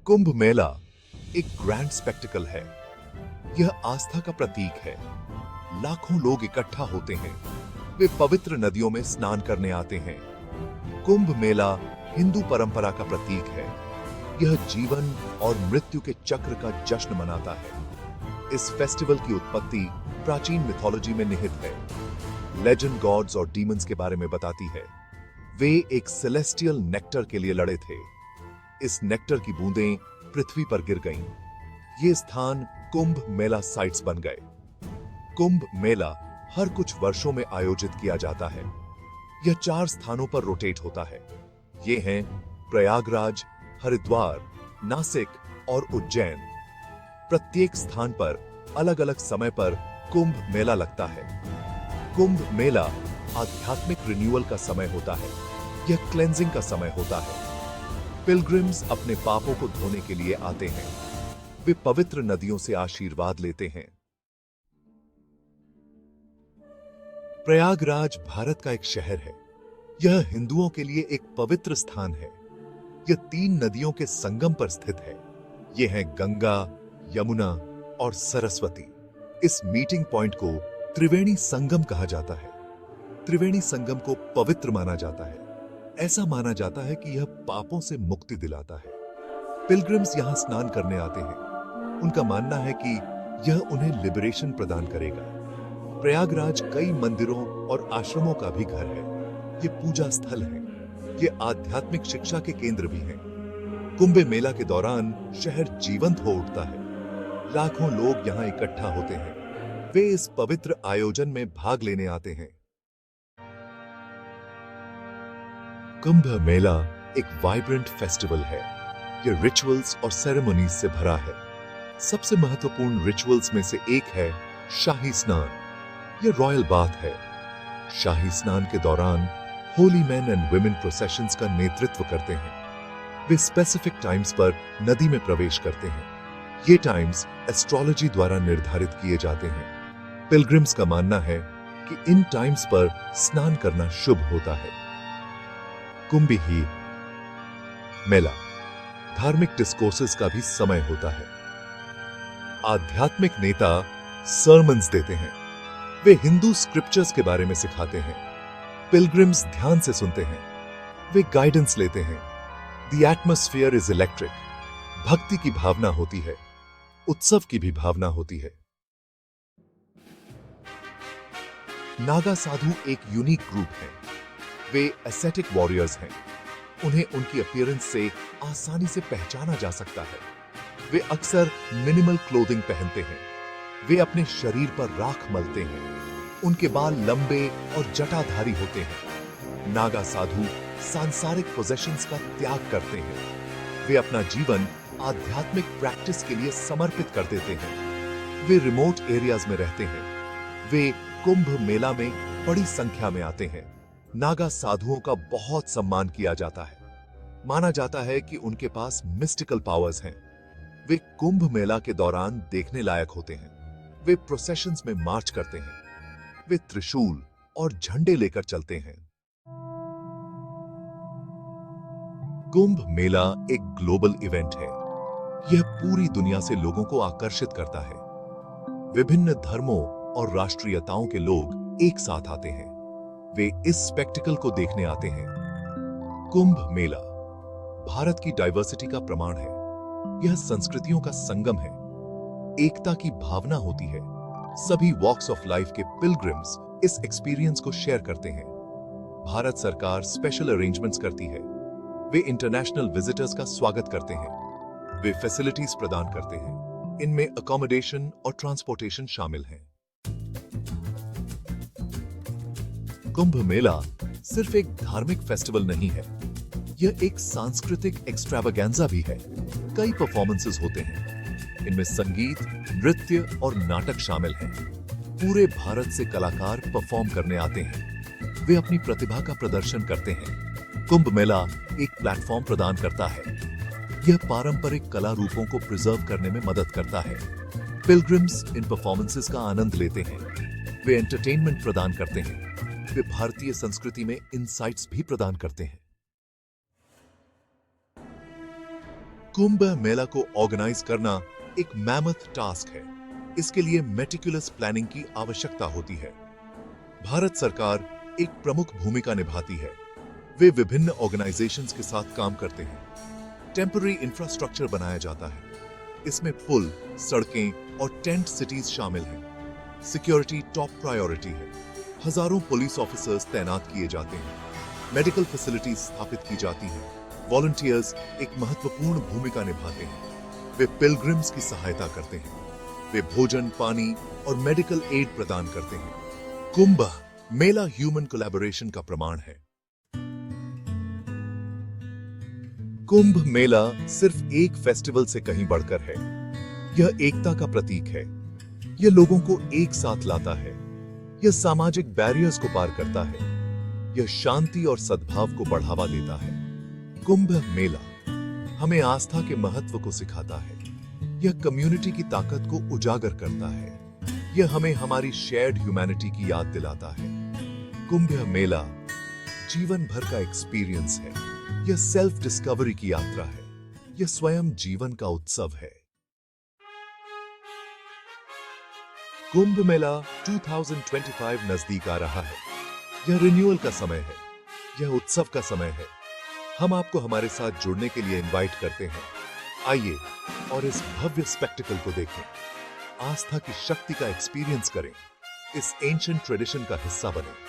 कुंभ मेला एक grand spectacled है। यह आस्था का प्रतीक है। लाखों लोग इकट्ठा होते हैं। वे पवित्र नदियों में स्नान करने आते हैं। कुंभ मेला हिंदू परंपरा का प्रतीक है। यह जीवन और मृत्यु के चक्र का जश्न मनाता है। इस फेस्टिवल की उत्पत्ति प्राचीन मिथोलॉजी में निहित है। लेजेंड गॉड्स और डीमंस के बारे में बताती है। वे एक सेलेस्टियल नेक्टर के लिए लड़े थे। इस नेक्टर की बूंदें पृथ्वी पर गिर गईं। ये स्थान कुंभ मेला साइट्स बन गए। कुंभ मेला हर कुछ वर्षों में आयोजित किया जाता है। यह 4 स्थानों पर रोटेट होता है। ये हैं प्रयागराज, हरिद्वार, नासिक और उज्जैन। प्रत्येक स्थान पर अलग अलग समय पर कुंभ मेला लगता है। कुंभ मेला आध्यात्मिक रिन्यूअल का समय होता है। यह क्लेंजिंग का समय होता है। पिलग्रिम्स अपने पापों को धोने के लिए आते हैं। वे पवित्र नदियों से आशीर्वाद लेते हैं। प्रयागराज भारत का एक शहर है। यह हिंदुओं के लिए एक पवित्र स्थान है। यह 3 नदियों के संगम पर स्थित है। ये हैं गंगा, यमुना और सरस्वती। इस मीटिंग पॉइंट को त्रिवेणी संगम कहा जाता है। त्रिवेणी संगम को पवित्र माना जाता है। ऐसा माना जाता है कि यह पापों से मुक्ति दिलाता है। पिलग्रिम्स यहां स्नान करने आते हैं। उनका मानना है कि यह उन्हें लिबरेशन प्रदान करेगा। प्रयागराज कई मंदिरों और आश्रमों का भी घर है। ये पूजा स्थल है। ये आध्यात्मिक शिक्षा के केंद्र भी हैं। कुंभ मेला के दौरान शहर जीवंत हो उठता है। लाखों लोग यहां इकट्ठा होते हैं। वे इस पवित्र आयोजन में भाग लेने आते हैं। कुंभ मेला एक वाइब्रेंट फेस्टिवल है। यह रिचुअल्स और सेरेमनीज से भरा है। सबसे महत्वपूर्ण रिचुअल्स में से एक है शाही स्नान। यह रॉयल बाथ है। शाही स्नान के दौरान Holi main and women processions का नेतृत्व करते हैं। वे स्पेसिफिक टाइम्स पर नदी में प्रवेश करते हैं। ये टाइम्स एस्ट्रोलॉजी द्वारा निर्धारित किए जाते हैं। पिलग्रिम्स का मानना है कि इन टाइम्स पर स्नान करना शुभ होता है। कुंभी मेला धार्मिक डिस्कोर्सेस का भी समय होता है। आध्यात्मिक नेता सर्मन्स देते हैं। वे हिंदू स्क्रिप्चर्स के बारे में सिखाते हैं। पिलग्रिम्स ध्यान से सुनते हैं। वे गाइडेंस लेते हैं। The atmosphere is electric. भक्ति की भावना होती है। उत्सव की भी भावना होती है। नागा साधु एक यूनिक ग्रुप है। वे एस्थेटिक वॉरियर्स हैं। उन्हें उनकी अपीयरेंस से आसानी से पहचाना जा सकता है। वे अक्सर मिनिमल क्लोथिंग पहनते हैं। वे अपने शरीर पर राख मलते हैं। उनके बाल लंबे और जटाधारी होते हैं। नागा साधु सांसारिक पोजेशंस का त्याग करते हैं। वे अपना जीवन आध्यात्मिक प्रैक्टिस के लिए समर्पित कर देते हैं। वे रिमोट एरियाज में रहते हैं। वे कुंभ मेला में बड़ी संख्या में आते हैं। नागा साधुओं का बहुत सम्मान किया जाता है। माना जाता है कि उनके पास मिस्टिकल पावर्स हैं। वे कुंभ मेला के दौरान देखने लायक होते हैं। वे प्रोसेशंस में मार्च करते हैं। वे त्रिशूल और झंडे लेकर चलते हैं। कुंभ मेला एक ग्लोबल इवेंट है। यह पूरी दुनिया से लोगों को आकर्षित करता है। विभिन्न धर्मों और राष्ट्रीयताओं के लोग एक साथ आते हैं। वे इस स्पेक्टिकल को देखने आते हैं। कुंभ मेला भारत की डाइवर्सिटी का प्रमाण है। यह संस्कृतियों का संगम है। एकता की भावना होती है। सभी वॉक्स ऑफ लाइफ के पिलग्रिम्स इस एक्सपीरियंस को शेयर करते हैं। भारत सरकार स्पेशल अरेंजमेंट्स करती है। वे इंटरनेशनल विजिटर्स का स्वागत करते हैं। वे फैसिलिटीज प्रदान करते हैं। इनमें अकोमोडेशन और ट्रांसपोर्टेशन शामिल हैं। कुंभ मेला सिर्फ एक धार्मिक फेस्टिवल नहीं है। यह एक सांस्कृतिक एक्स्ट्रावागेंजा भी है। कई परफॉर्मेंसेस होते हैं। इनमें संगीत, नृत्य और नाटक शामिल हैं। पूरे भारत से कलाकार परफॉर्म करने आते हैं। वे अपनी प्रतिभा का प्रदर्शन करते हैं। कुंभ मेला एक प्लेटफॉर्म प्रदान करता है। यह पारंपरिक कला रूपों को प्रिजर्व करने में मदद करता है। पिलग्रिम्स इन परफॉर्मेंसेस का आनंद लेते हैं। वे एंटरटेनमेंट प्रदान करते हैं। वे भारतीय संस्कृति में इनसाइट्स भी प्रदान करते हैं। कुंभ मेला को ऑर्गेनाइज करना एक मैमथ टास्क है। इसके लिए मेटिकुलस प्लानिंग की आवश्यकता होती है। भारत सरकार एक प्रमुख भूमिका निभाती है। वे विभिन्न ऑर्गेनाइजेशंस के साथ काम करते हैं। टेम्पररी इंफ्रास्ट्रक्चर बनाया जाता है। इसमें पुल, सड़कें और टेंट सिटीज शामिल हैं। सिक्योरिटी टॉप प्रायोरिटी है। हजारों पुलिस ऑफिसर्स तैनात किए जाते हैं। मेडिकल फैसिलिटीज स्थापित की जाती हैं। वॉलंटियर्स एक महत्वपूर्ण भूमिका निभाते हैं। वे पिलग्रिम्स की सहायता करते हैं। वे भोजन, पानी और मेडिकल एड प्रदान करते हैं। कुंभ मेला ह्यूमन कोलैबोरेशन का प्रमाण है। कुंभ मेला सिर्फ एक फेस्टिवल से कहीं बढ़कर है। यह एकता का प्रतीक है। यह लोगों को एक साथ लाता है। यह सामाजिक बैरियर्स को पार करता है। यह शांति और सद्भाव को बढ़ावा देता है। कुंभ मेला हमें आस्था के महत्व को सिखाता है। यह कम्युनिटी की ताकत को उजागर करता है। यह हमें हमारी शेयर्ड ह्यूमैनिटी की याद दिलाता है। कुंभ मेला जीवन भर का एक्सपीरियंस है। यह सेल्फ डिस्कवरी की यात्रा है। यह स्वयं जीवन का उत्सव है। कुंभ मेला 2025 नजदीक आ रहा है। यह रिन्यूअल का समय है। यह उत्सव का समय है। हम आपको हमारे साथ जुड़ने के लिए इनवाइट करते हैं। आइए और इस भव्य स्पेक्टिकल को देखें। आस्था की शक्ति का एक्सपीरियंस करें। इस एंशिएंट ट्रेडिशन का हिस्सा बने।